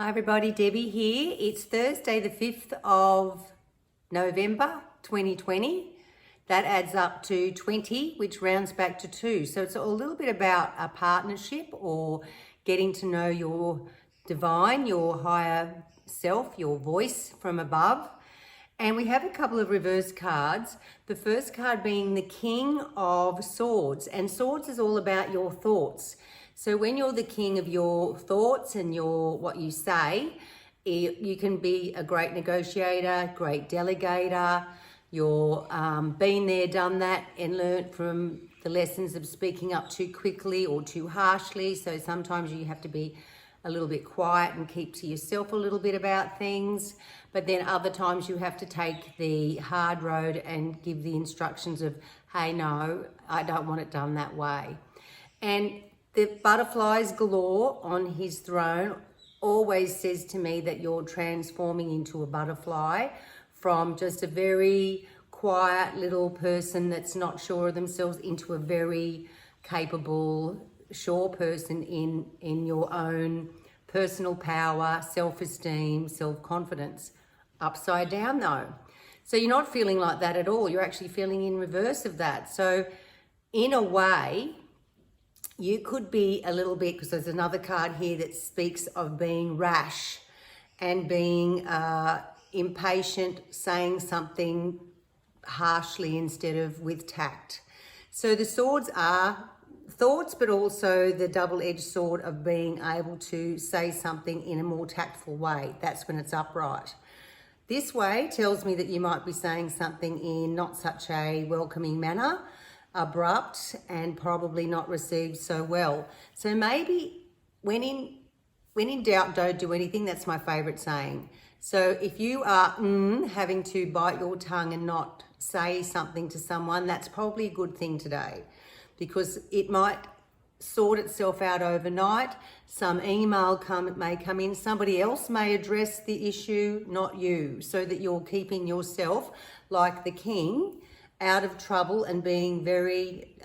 Hi everybody, Debbie here. It's Thursday the 5th of November 2020. That adds up to 20, which rounds back to 2. So it's a little bit about a partnership or getting to know your divine, your higher self, your voice from above. And we have a couple of reverse cards. The first card being the King of Swords. And Swords is all about your thoughts. So when you're the king of your thoughts and what you say, you can be a great negotiator, great delegator. You're been there, done that, and learnt from the lessons of speaking up too quickly or too harshly. So sometimes you have to be a little bit quiet and keep to yourself a little bit about things. But then other times you have to take the hard road and give the instructions of, hey, no, I don't want it done that way. And the butterflies galore on his throne always says to me that you're transforming into a butterfly from just a very quiet little person that's not sure of themselves into a very capable, sure person in your own personal power, self-esteem, self-confidence. Upside down though. So you're not feeling like that at all. You're actually feeling in reverse of that. So in a way, you could be a little bit, because there's another card here that speaks of being rash and being impatient, saying something harshly instead of with tact. So the swords are thoughts, but also the double-edged sword of being able to say something in a more tactful way. That's when it's upright. This way tells me that you might be saying something in not such a welcoming manner, abrupt, and probably not received so well. So maybe when in doubt, don't do anything. That's my favorite saying. So if you are having to bite your tongue and not say something to someone, that's probably a good thing today, because it might sort itself out overnight. Some email may come in, somebody else may address the issue, not you, so that you're keeping yourself like the king out of trouble and being very,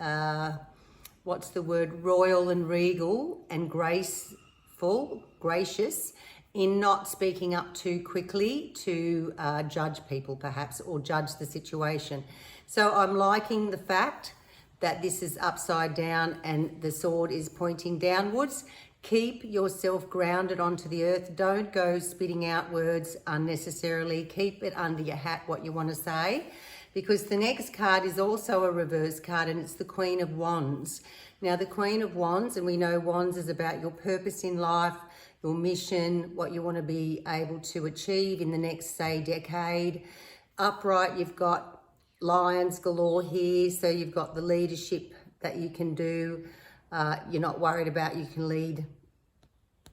royal and regal and graceful, gracious, in not speaking up too quickly to judge people perhaps, or judge the situation. So I'm liking the fact that this is upside down and the sword is pointing downwards. Keep yourself grounded onto the earth. Don't go spitting out words unnecessarily. Keep it under your hat what you want to say, because the next card is also a reverse card, and it's the Queen of Wands. Now, the Queen of Wands, and we know Wands is about your purpose in life, your mission, what you want to be able to achieve in the next, say, decade. Upright, you've got lions galore here, so you've got the leadership that you can do. You're not worried about, you can lead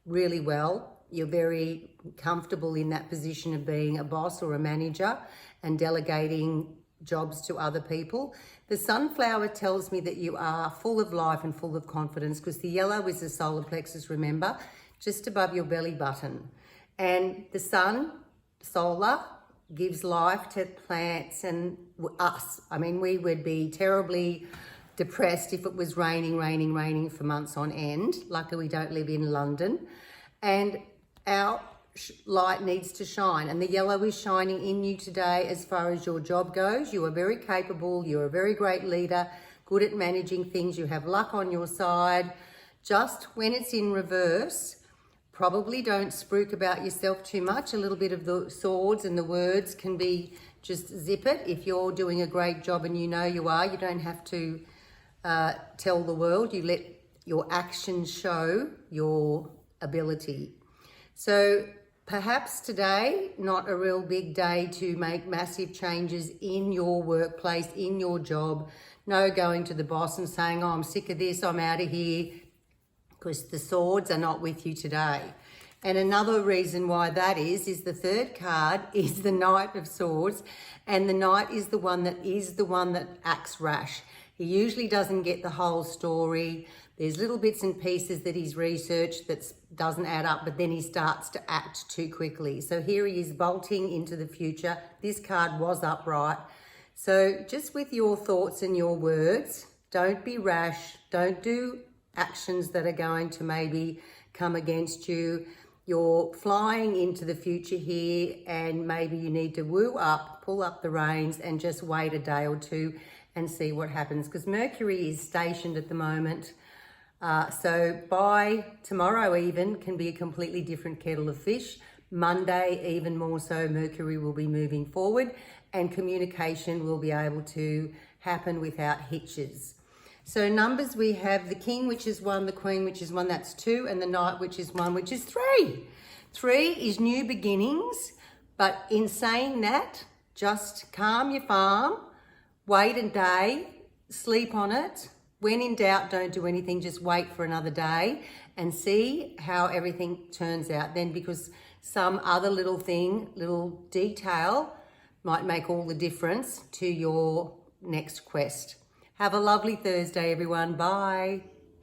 really well. You're very comfortable in that position of being a boss or a manager and delegating jobs to other people. The sunflower tells me that you are full of life and full of confidence, because the yellow is the solar plexus, remember, just above your belly button. And the sun, solar, gives life to plants and us. I mean, we would be terribly depressed if it was raining for months on end. Luckily, we don't live in London. And our light needs to shine, and the yellow is shining in you today. As far as your job goes, you are very capable, you're a very great leader, good at managing things, you have luck on your side. Just when it's in reverse, probably don't spruik about yourself too much. A little bit of the swords and the words can be just zip it. If you're doing a great job and you know you are, you don't have to tell the world. You let your actions show your ability. So perhaps today, not a real big day to make massive changes in your workplace, in your job. No going to the boss and saying, oh, I'm sick of this, I'm out of here, because the swords are not with you today. And another reason why that is the third card is the Knight of Swords, and the Knight is the one that acts rash. He usually doesn't get the whole story. There's little bits and pieces that he's researched that doesn't add up, but then he starts to act too quickly. So here he is bolting into the future. This card was upright. So just with your thoughts and your words, don't be rash. Don't do actions that are going to maybe come against you. You're flying into the future here, and maybe you need to woo up, pull up the reins and just wait a day or two and see what happens, because Mercury is stationed at the moment. So by tomorrow even can be a completely different kettle of fish. Monday, even more so, Mercury will be moving forward and communication will be able to happen without hitches. So numbers, we have the King, which is 1, the Queen, which is 1, that's 2, and the Knight, which is 1, which is 3. 3 is new beginnings, but in saying that, just calm your farm, wait a day, sleep on it. When in doubt, don't do anything, just wait for another day and see how everything turns out then, because some other little thing, little detail might make all the difference to your next quest. Have a lovely Thursday, everyone. Bye.